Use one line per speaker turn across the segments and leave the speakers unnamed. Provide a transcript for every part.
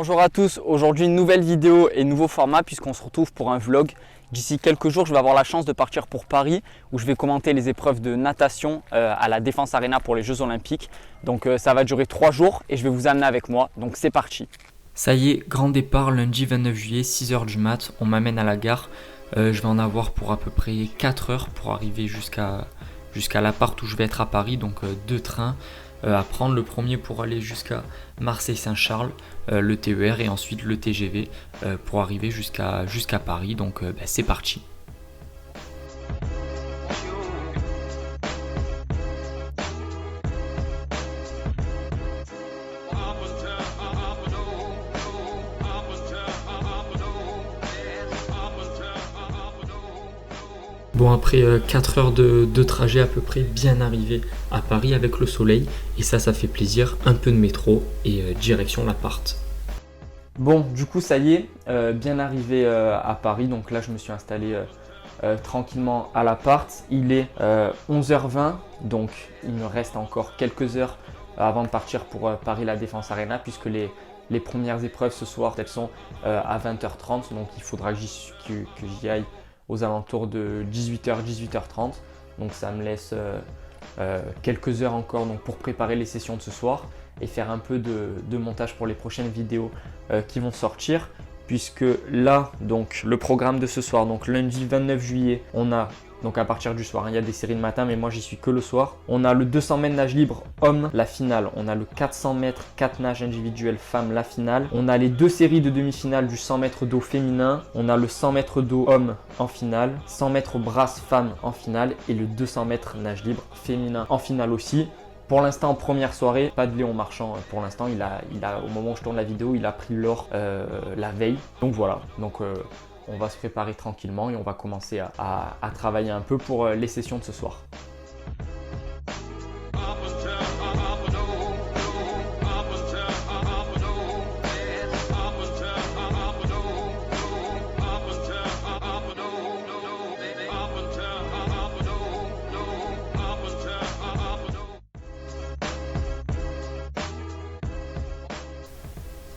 Bonjour à tous, aujourd'hui une nouvelle vidéo et nouveau format puisqu'on se retrouve pour un vlog. D'ici quelques jours, je vais avoir la chance de partir pour Paris où je vais commenter les épreuves de natation à la Défense Arena pour les Jeux Olympiques. Donc ça va durer 3 jours et je vais vous amener avec moi, donc c'est parti.
Ça y est, grand départ lundi 29 juillet, 6h du mat, on m'amène à la gare. Je vais en avoir pour à peu près 4 heures pour arriver jusqu'à l'appart où je vais être à Paris, donc 2 trains à prendre. Le premier pour aller jusqu'à Marseille-Saint-Charles, le TER et ensuite le TGV pour arriver jusqu'à Paris, donc c'est parti. Bon, après 4 heures de trajet à peu près, bien arrivé à Paris avec le soleil. Et ça fait plaisir. Un peu de métro et direction l'appart.
Bon, du coup ça y est, bien arrivé à Paris. Donc là je me suis installé tranquillement à l'appart. Il est 11h20, donc il me reste encore quelques heures avant de partir pour Paris La Défense Arena puisque les premières épreuves ce soir elles sont à 20h30. Donc il faudra que j'y aille aux alentours de 18h, 18h30. Donc ça me laisse quelques heures encore donc, pour préparer les sessions de ce soir et faire un peu de montage pour les prochaines vidéos qui vont sortir. Puisque là, donc le programme de ce soir, donc lundi 29 juillet, on a, donc à partir du soir, il y a des séries de matin, mais moi j'y suis que le soir. On a le 200 mètres nage libre homme, la finale. On a le 400 mètres 4 nages individuel femme, la finale. On a les 2 séries de demi-finale du 100 mètres d'eau féminin. On a le 100 mètres d'eau homme en finale, 100 mètres brasse femme en finale et le 200 mètres nage libre féminin en finale aussi. Pour l'instant, première soirée, pas de Léon Marchand. Pour l'instant, il a, au moment où je tourne la vidéo, il a pris l'or la veille. Donc voilà, donc on va se préparer tranquillement et on va commencer à travailler un peu pour les sessions de ce soir.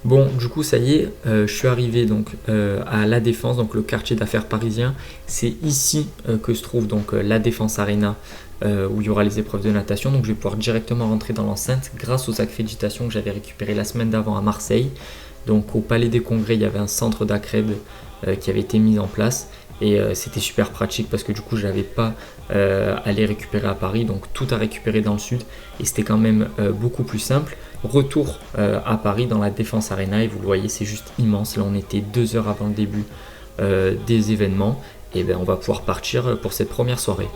Bon, du coup, ça y est, je suis arrivé donc à La Défense, donc le quartier d'affaires parisien. C'est ici que se trouve donc La Défense Arena, où il y aura les épreuves de natation. Donc, je vais pouvoir directement rentrer dans l'enceinte grâce aux accréditations que j'avais récupérées la semaine d'avant à Marseille. Donc, au Palais des Congrès, il y avait un centre d'accrède qui avait été mis en place. Et c'était super pratique parce que du coup je n'avais pas à les récupérer à Paris, donc tout à récupérer dans le sud et c'était quand même beaucoup plus simple. Retour à Paris dans la Défense Arena et vous le voyez, c'est juste immense. Là on était 2 heures avant le début des événements et on va pouvoir partir pour cette première soirée.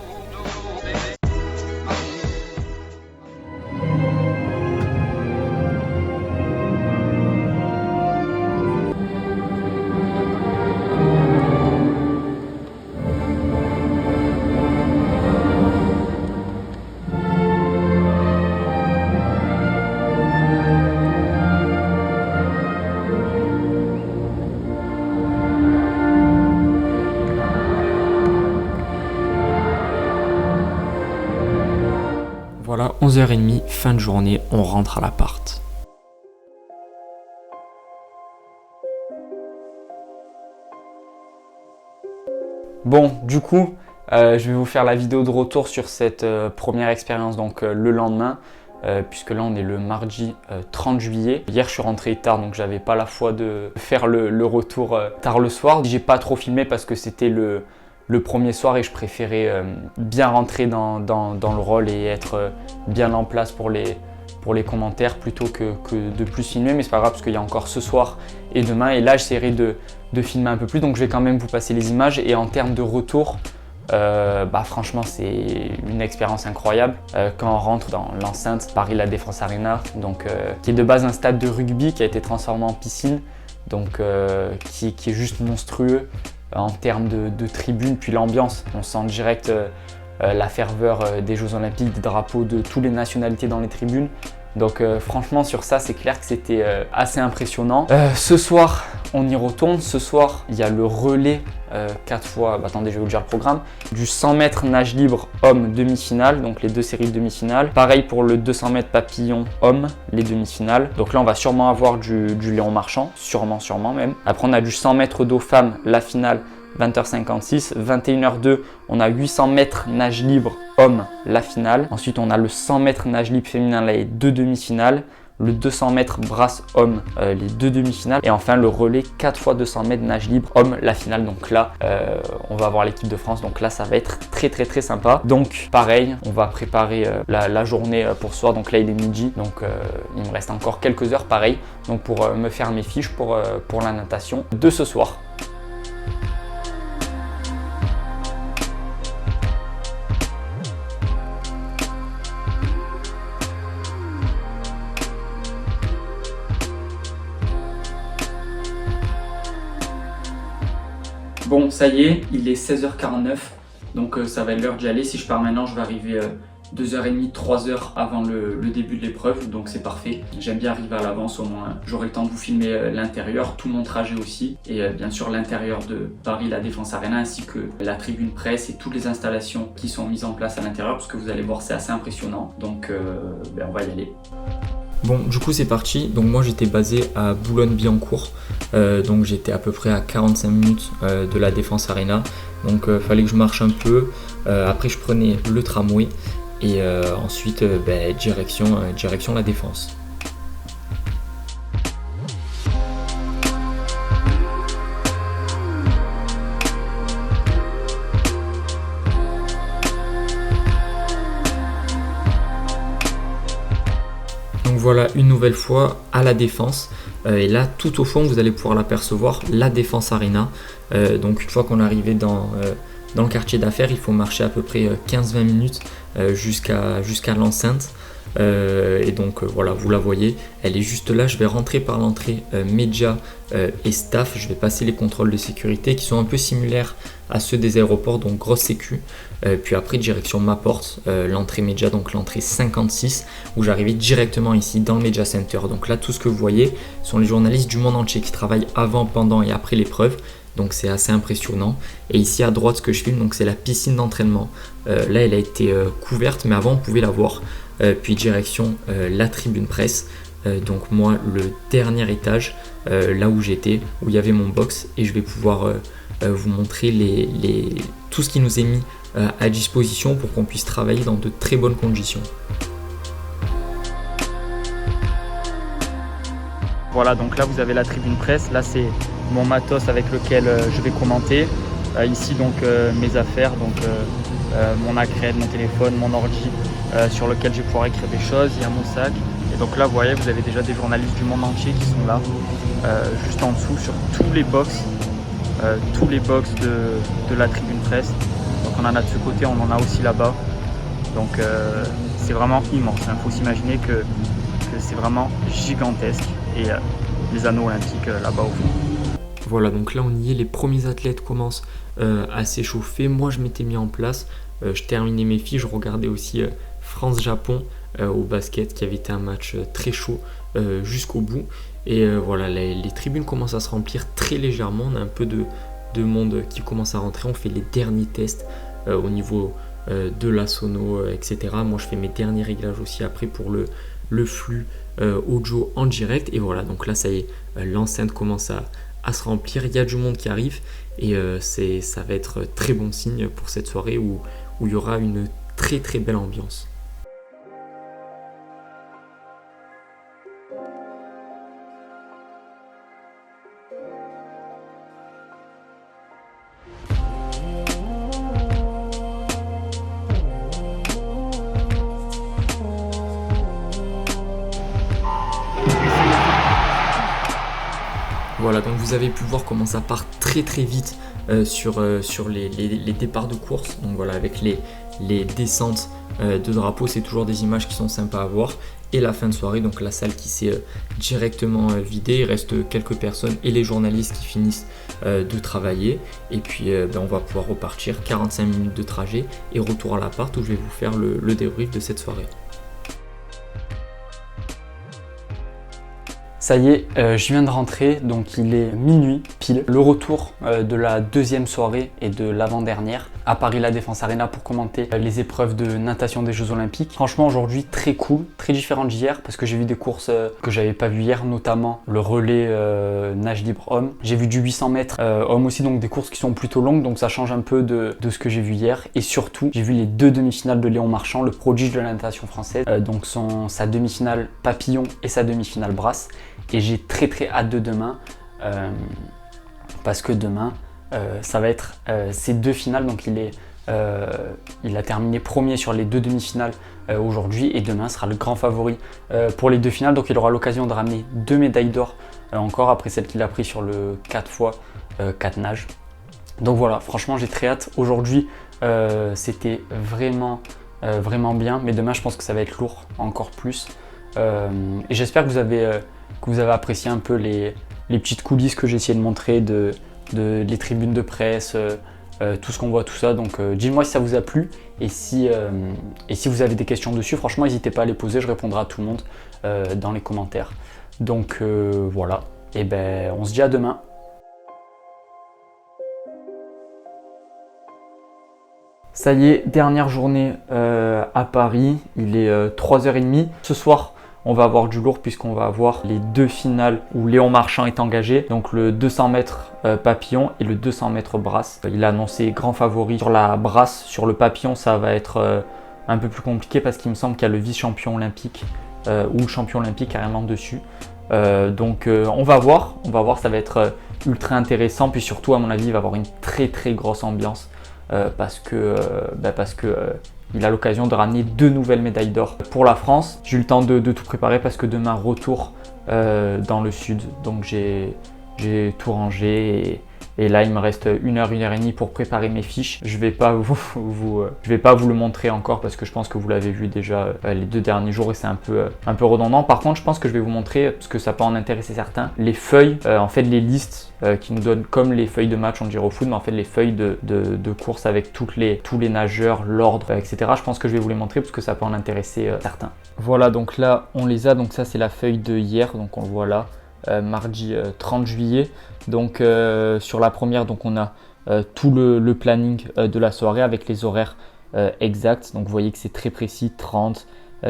Voilà, 11h30, fin de journée, on rentre à l'appart.
Bon, du coup, je vais vous faire la vidéo de retour sur cette première expérience, donc le lendemain, puisque là on est le mardi 30 juillet. Hier je suis rentré tard, donc j'avais pas la foi de faire le retour tard le soir. J'ai pas trop filmé parce que c'était le premier soir et je préférais bien rentrer dans le rôle et être bien en place pour les commentaires plutôt que de plus filmer. Mais c'est pas grave parce qu'il y a encore ce soir et demain. Et là j'essaierai de filmer un peu plus, donc je vais quand même vous passer les images. Et en termes de retour, franchement c'est une expérience incroyable quand on rentre dans l'enceinte Paris La Défense Arena, donc, qui est de base un stade de rugby qui a été transformé en piscine, donc, qui est juste monstrueux en termes de tribunes, puis l'ambiance. On sent direct la ferveur des Jeux Olympiques, des drapeaux de toutes les nationalités dans les tribunes. Donc franchement sur ça c'est clair que c'était assez impressionnant. Ce soir on y retourne. Ce soir il y a le relais 4 fois, attendez je vais vous dire le programme, du 100 mètres nage libre homme demi-finale, donc les 2 séries de demi-finale. Pareil pour le 200 mètres papillon homme, les demi-finales. Donc là on va sûrement avoir du Léon Marchand, sûrement même. Après on a du 100 mètres d'eau femme, la finale 20h56, 21h02, on a 800 mètres nage libre homme, la finale. Ensuite, on a le 100 mètres nage libre féminin, les 2 demi-finales. Le 200 mètres brasse homme, les 2 demi-finales. Et enfin, le relais 4 x 200 mètres nage libre homme, la finale. Donc là, on va avoir l'équipe de France. Donc là, ça va être très sympa. Donc pareil, on va préparer la journée pour ce soir. Donc là, il est midi. Donc il me reste encore quelques heures pareil. Donc pour me faire mes fiches pour la natation de ce soir. Bon, ça y est, il est 16h49, donc ça va être l'heure d'y aller. Si je pars maintenant, je vais arriver 2h30, 3h avant le début de l'épreuve, donc c'est parfait. J'aime bien arriver à l'avance, au moins j'aurai le temps de vous filmer l'intérieur, tout mon trajet aussi, et bien sûr l'intérieur de Paris La Défense Arena, ainsi que la tribune presse et toutes les installations qui sont mises en place à l'intérieur, parce que vous allez voir, c'est assez impressionnant, donc on va y aller.
Bon, du coup c'est parti. Donc moi j'étais basé à Boulogne-Billancourt, donc j'étais à peu près à 45 minutes de la Défense Arena. Donc fallait que je marche un peu. Après je prenais le tramway et ensuite direction la Défense. Donc voilà, une nouvelle fois à la Défense, et là tout au fond vous allez pouvoir l'apercevoir, la Défense Arena. Donc une fois qu'on est arrivé dans le quartier d'affaires, il faut marcher à peu près 15-20 minutes jusqu'à l'enceinte. Et donc voilà, vous la voyez, elle est juste là. Je vais rentrer par l'entrée média et staff. Je vais passer les contrôles de sécurité qui sont un peu similaires à ceux des aéroports, donc grosse sécu. Puis après direction ma porte, l'entrée média, donc l'entrée 56, où j'arrivais directement ici dans le Media Center. Donc là tout ce que vous voyez sont les journalistes du monde entier qui travaillent avant, pendant et après l'épreuve. Donc c'est assez impressionnant. Et ici à droite ce que je filme, donc c'est la piscine d'entraînement. Là elle a été couverte, mais avant on pouvait la voir. Puis direction la tribune presse, donc moi le dernier étage, là où j'étais, où il y avait mon box, et je vais pouvoir vous montrer tout ce qui nous est mis à disposition pour qu'on puisse travailler dans de très bonnes conditions.
Voilà, donc là vous avez la tribune presse, là c'est mon matos avec lequel je vais commenter. Ici donc mes affaires, donc mon accrède, mon téléphone, mon ordi sur lequel je vais pouvoir écrire des choses, il y a mon sac. Et donc là vous voyez, vous avez déjà des journalistes du monde entier qui sont là, juste en dessous sur tous les box de la tribune presse. Donc on en a de ce côté, on en a aussi là-bas. Donc c'est vraiment immense, il faut s'imaginer que c'est vraiment gigantesque. Et les anneaux olympiques là-bas au fond.
Voilà, donc là on y est, les premiers athlètes commencent à s'échauffer. Moi je m'étais mis en place, je terminais mes filles, je regardais aussi France-Japon au basket, qui avait été un match très chaud jusqu'au bout. Et voilà, les tribunes commencent à se remplir très légèrement, on a un peu de monde qui commence à rentrer, on fait les derniers tests au niveau de la sono, etc. Moi je fais mes derniers réglages aussi après pour le flux audio en direct. Et voilà, donc là ça y est, l'enceinte commence à se remplir, il y a du monde qui arrive, et ça va être très bon signe pour cette soirée où il y aura une très belle ambiance. Voilà, donc vous avez pu voir comment ça part très vite sur les départs de course. Donc voilà, avec les descentes de drapeau, c'est toujours des images qui sont sympas à voir. Et la fin de soirée, donc la salle qui s'est directement vidée, il reste quelques personnes et les journalistes qui finissent de travailler. Et puis on va pouvoir repartir, 45 minutes de trajet et retour à l'appart où je vais vous faire le débrief de cette soirée.
Ça y est, je viens de rentrer, donc il est minuit pile. Le retour de la deuxième soirée et de l'avant-dernière à Paris La Défense Arena pour commenter les épreuves de natation des Jeux Olympiques. Franchement aujourd'hui très cool, très différent d'hier parce que j'ai vu des courses que j'avais pas vu hier, notamment le relais nage libre homme. J'ai vu du 800 mètres homme aussi, donc des courses qui sont plutôt longues, donc ça change un peu de ce que j'ai vu hier. Et surtout, j'ai vu les deux demi-finales de Léon Marchand, le prodige de la natation française, donc sa demi-finale papillon et sa demi-finale brasse. Et j'ai très hâte de demain parce que demain ça va être ces deux finales, donc il a terminé premier sur les deux demi-finales aujourd'hui et demain sera le grand favori pour les deux finales, donc il aura l'occasion de ramener 2 médailles d'or encore après celle qu'il a pris sur le 4x4 nage. Donc voilà, franchement j'ai très hâte. Aujourd'hui c'était vraiment bien, mais demain je pense que ça va être lourd encore plus et j'espère que vous avez apprécié un peu les petites coulisses que j'ai essayé de montrer les tribunes de presse, tout ce qu'on voit, tout ça. Donc dites-moi si ça vous a plu et si vous avez des questions dessus, franchement n'hésitez pas à les poser, je répondrai à tout le monde dans les commentaires. Donc voilà, et ben on se dit à demain. Ça y est, dernière journée à Paris, il est 3h30. Ce soir, on va avoir du lourd puisqu'on va avoir les deux finales où Léon Marchand est engagé. Donc le 200 mètres papillon et le 200 mètres brasse. Il a annoncé grand favori sur la brasse. Sur le papillon, ça va être un peu plus compliqué parce qu'il me semble qu'il y a le vice-champion olympique ou champion olympique carrément dessus. Donc on va voir, ça va être ultra intéressant. Puis surtout, à mon avis, il va avoir une très grosse ambiance parce que il a l'occasion de ramener 2 nouvelles médailles d'or pour la France. J'ai eu le temps de tout préparer parce que demain, retour dans le sud. Donc j'ai tout rangé et là, il me reste 1h pour préparer mes fiches. Je vais pas vous le montrer encore parce que je pense que vous l'avez vu déjà les 2 derniers jours et c'est un peu redondant. Par contre, je pense que je vais vous montrer, parce que ça peut en intéresser certains, les feuilles, en fait les listes qui nous donnent comme les feuilles de match, on dirait au foot, mais en fait les feuilles de course avec tous les nageurs, l'ordre, etc. Je pense que je vais vous les montrer parce que ça peut en intéresser certains. Voilà, donc là on les a, donc ça c'est la feuille de hier, donc on le voit là. Mardi 30 juillet. Donc sur la première, donc on a tout le planning de la soirée avec les horaires exacts. Donc vous voyez que c'est très précis, 30,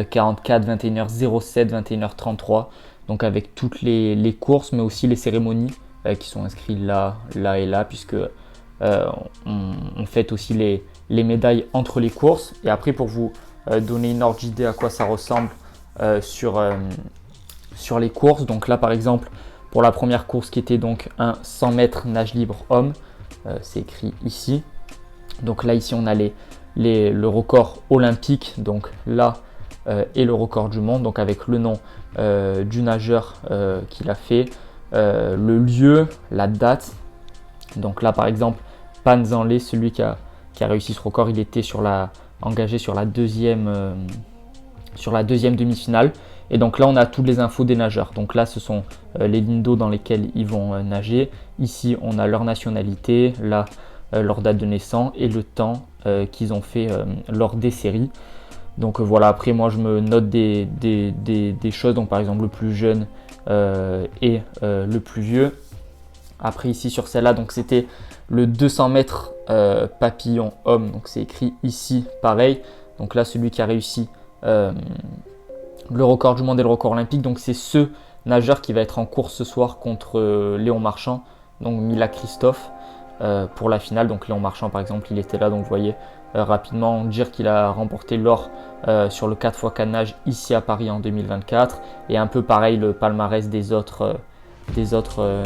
44, 21h07, 21h33. Donc avec toutes les courses, mais aussi les cérémonies qui sont inscrites là et là, puisque on fête aussi les médailles entre les courses. Et après, pour vous donner une ordre d'idée à quoi ça ressemble sur les courses, donc là par exemple pour la première course qui était donc un 100 mètres nage libre homme, c'est écrit ici. Donc là ici on a le record olympique, donc là et le record du monde, donc avec le nom du nageur qui l'a fait, le lieu, la date. Donc là par exemple Pan Zanlé, celui qui a réussi ce record, il était engagé sur la deuxième demi-finale. Et donc là, on a toutes les infos des nageurs. Donc là, ce sont les lignes d'eau dans lesquelles ils vont nager. Ici, on a leur nationalité, là, leur date de naissance et le temps qu'ils ont fait lors des séries. Donc voilà, après, moi, je me note des choses. Donc par exemple, le plus jeune et le plus vieux. Après, ici, sur celle-là, donc c'était le 200 mètres papillon homme. Donc c'est écrit ici, pareil. Donc là, celui qui a réussi le record du monde et le record olympique. Donc c'est ce nageur qui va être en course ce soir contre Léon Marchand, donc Mila Christophe pour la finale. Donc Léon Marchand par exemple, il était là, donc vous voyez rapidement dire qu'il a remporté l'or sur le 4x4 nage ici à Paris en 2024 et un peu pareil le palmarès des autres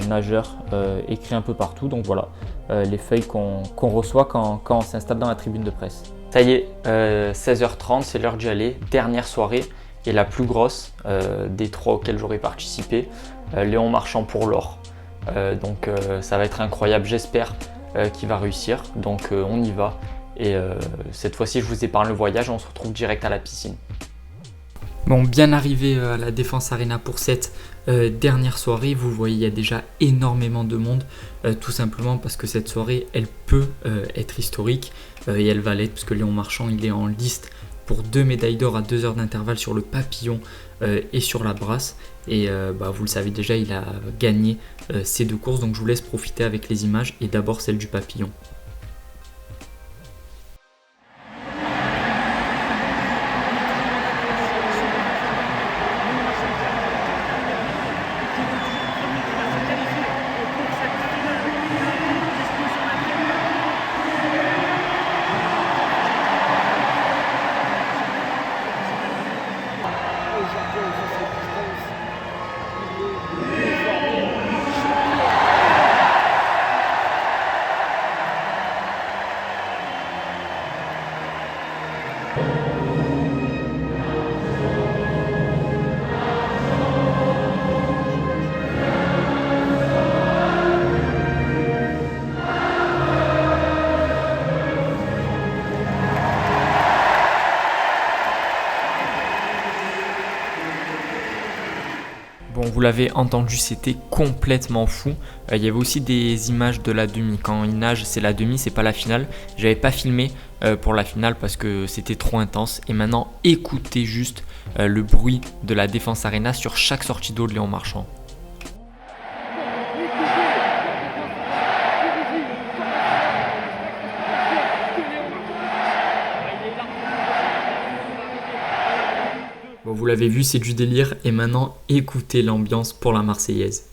nageurs écrits un peu partout. Donc voilà les feuilles qu'on reçoit quand on s'installe dans la tribune de presse. Ça y est, 16h30, c'est l'heure d'y aller, dernière soirée et la plus grosse des 3 auxquelles j'aurais participé, Léon Marchand pour l'or. Donc ça va être incroyable, j'espère qu'il va réussir. Donc on y va et cette fois-ci je vous épargne le voyage, on se retrouve direct à la piscine.
Bon, bien arrivé à la Défense Arena pour cette dernière soirée. Vous voyez, il y a déjà énormément de monde, tout simplement parce que cette soirée, elle peut être historique et elle va l'être parce que Léon Marchand, il est en liste pour 2 médailles d'or à 2 heures d'intervalle sur le papillon et sur la brasse. Et vous le savez déjà, il a gagné ces 2 courses, donc je vous laisse profiter avec les images et d'abord celle du papillon. Bon, vous l'avez entendu, c'était complètement fou. Il y avait aussi des images de la demi. Quand il nage, c'est la demi, c'est pas la finale. J'avais pas filmé pour la finale parce que c'était trop intense. Et maintenant, écoutez juste le bruit de la Défense Arena sur chaque sortie d'eau de Léon Marchand. Bon, vous l'avez vu, c'est du délire. Et maintenant, écoutez l'ambiance pour la Marseillaise.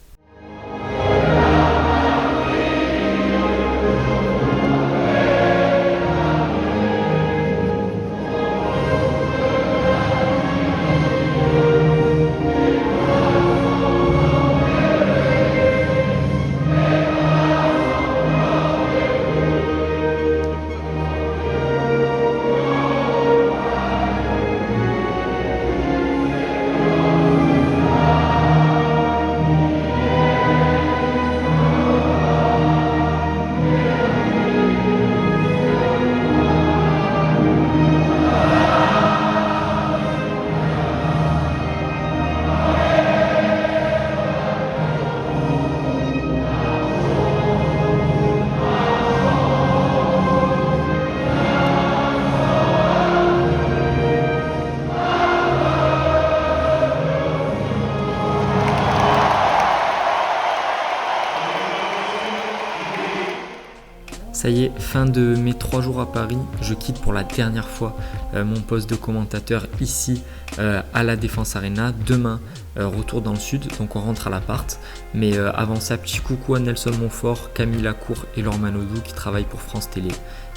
Ça y est, fin de mes 3 jours à Paris. Je quitte pour la dernière fois mon poste de commentateur ici à la Défense Arena. Demain, retour dans le sud, donc on rentre à l'appart. Mais avant ça, petit coucou à Nelson Montfort, Camille Lacour et Laure Manodou qui travaillent pour France Télé.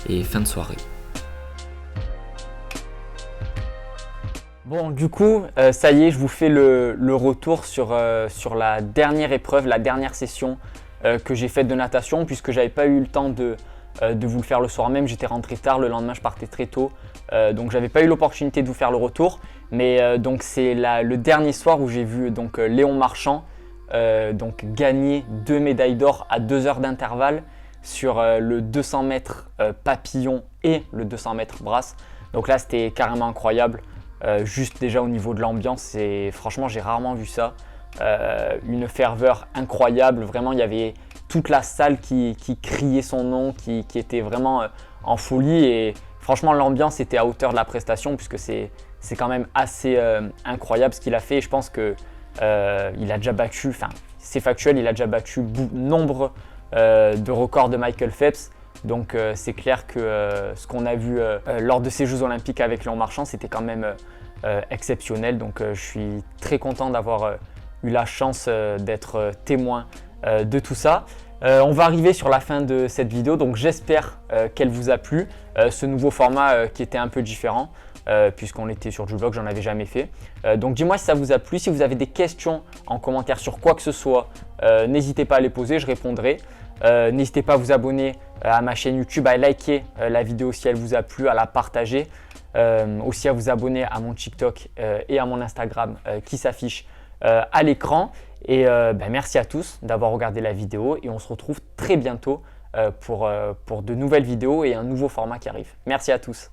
Et fin de soirée.
Bon, du coup, ça y est, je vous fais le retour sur la dernière épreuve, la dernière session que j'ai faite de natation, puisque j'avais pas eu le temps de vous le faire le soir même. J'étais rentré tard, le lendemain je partais très tôt, donc j'avais pas eu l'opportunité de vous faire le retour. Mais donc c'est le dernier soir où j'ai vu donc Léon Marchand donc gagner 2 médailles d'or à 2 heures d'intervalle sur le 200 mètres papillon et le 200 mètres brasse. Donc là c'était carrément incroyable. Juste déjà au niveau de l'ambiance, franchement j'ai rarement vu ça. Une ferveur incroyable, vraiment il y avait toute la salle qui criait son nom, qui était vraiment en folie, et franchement l'ambiance était à hauteur de la prestation, puisque c'est quand même assez incroyable ce qu'il a fait. Je pense que il a déjà battu, enfin c'est factuel, il a déjà battu nombre de records de Michael Phelps. Donc c'est clair que ce qu'on a vu lors de ces Jeux Olympiques avec Léon Marchand, c'était quand même exceptionnel. Donc je suis très content d'avoir eu la chance d'être témoin de tout ça. On va arriver sur la fin de cette vidéo, donc j'espère qu'elle vous a plu. Ce nouveau format qui était un peu différent, puisqu'on était sur du vlog, j'en avais jamais fait. Donc dis-moi si ça vous a plu. Si vous avez des questions en commentaire sur quoi que ce soit, n'hésitez pas à les poser, je répondrai. N'hésitez pas à vous abonner à ma chaîne YouTube, à liker la vidéo si elle vous a plu, à la partager, aussi à vous abonner à mon TikTok et à mon Instagram qui s'affiche à l'écran. Et merci à tous d'avoir regardé la vidéo, et on se retrouve très bientôt pour de nouvelles vidéos et un nouveau format qui arrive. Merci à tous.